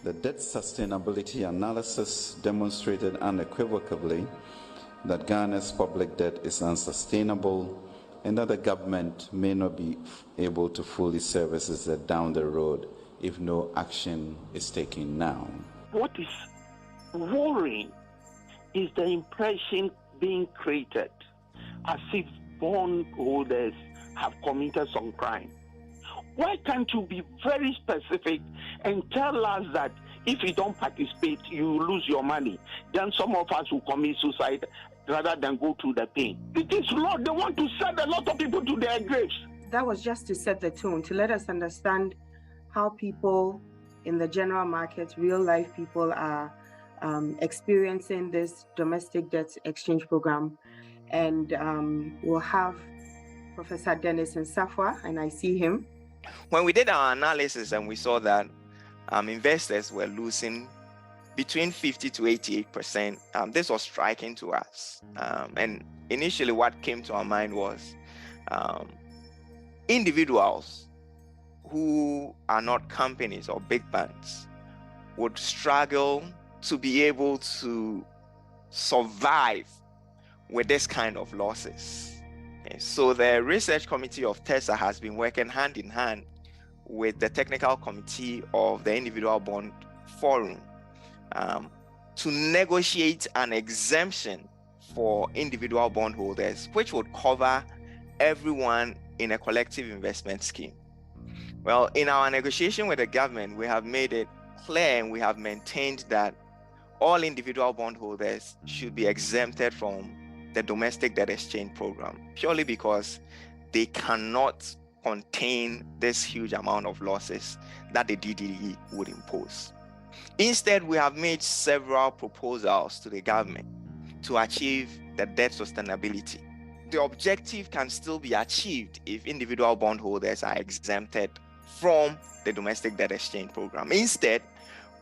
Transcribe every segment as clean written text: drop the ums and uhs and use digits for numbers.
The debt sustainability analysis demonstrated unequivocally that Ghana's public debt is unsustainable and that the government may not be able to fully service its debt down the road if no action is taken now. What is worrying is the impression being created as if bondholders have committed some crime. Why can't you be very specific and tell us that if you don't participate, you lose your money? Then some of us will commit suicide rather than go through the pain. It is law. They want to send a lot of people to their graves. That was just to set the tone, to let us understand how people in the general market, real life people, are experiencing this domestic debt exchange program. And we'll have Professor Dennis Nsafoah, and I see him. When we did our analysis and we saw that investors were losing between 50 to 88%, this was striking to us. And initially what came to our mind was individuals who are not companies or big banks would struggle to be able to survive with this kind of losses. Okay, so the research committee of TESA has been working hand in hand with the technical committee of the Individual Bond Forum to negotiate an exemption for individual bondholders, which would cover everyone in a collective investment scheme. Well, in our negotiation with the government, we have made it clear and we have maintained that all individual bondholders should be exempted from the domestic debt exchange program, purely because they cannot contain this huge amount of losses that the DDE would impose. Instead, we have made several proposals to the government to achieve the debt sustainability. The objective can still be achieved if individual bondholders are exempted from the domestic debt exchange program. Instead,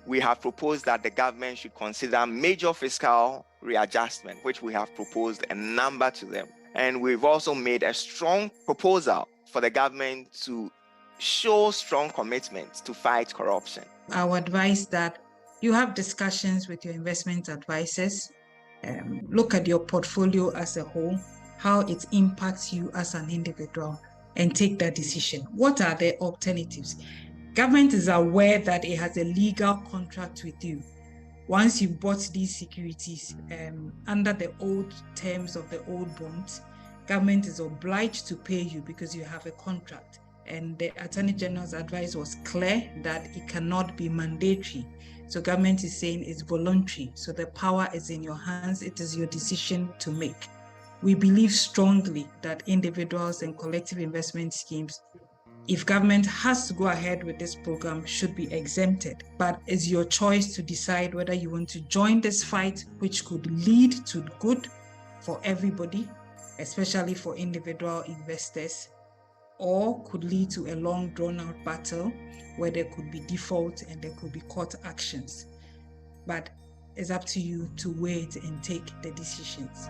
we have proposed that the government should consider major fiscal readjustment, which we have proposed a number to them. And we've also made a strong proposal for the government to show strong commitment to fight corruption. I would advise that you have discussions with your investment advisors, look at your portfolio as a whole, how it impacts you as an individual, and take that decision. What are the alternatives? Government is aware that it has a legal contract with you. Once you bought these securities under the old terms of the old bonds, government is obliged to pay you because you have a contract. And the Attorney General's advice was clear that it cannot be mandatory. So government is saying it's voluntary. So the power is in your hands. It is your decision to make. We believe strongly that individuals and collective investment schemes, if government has to go ahead with this program, should be exempted. But it's your choice to decide whether you want to join this fight, which could lead to good for everybody, especially for individual investors, or could lead to a long drawn-out battle where there could be default and there could be court actions. But it's up to you to wait and take the decisions.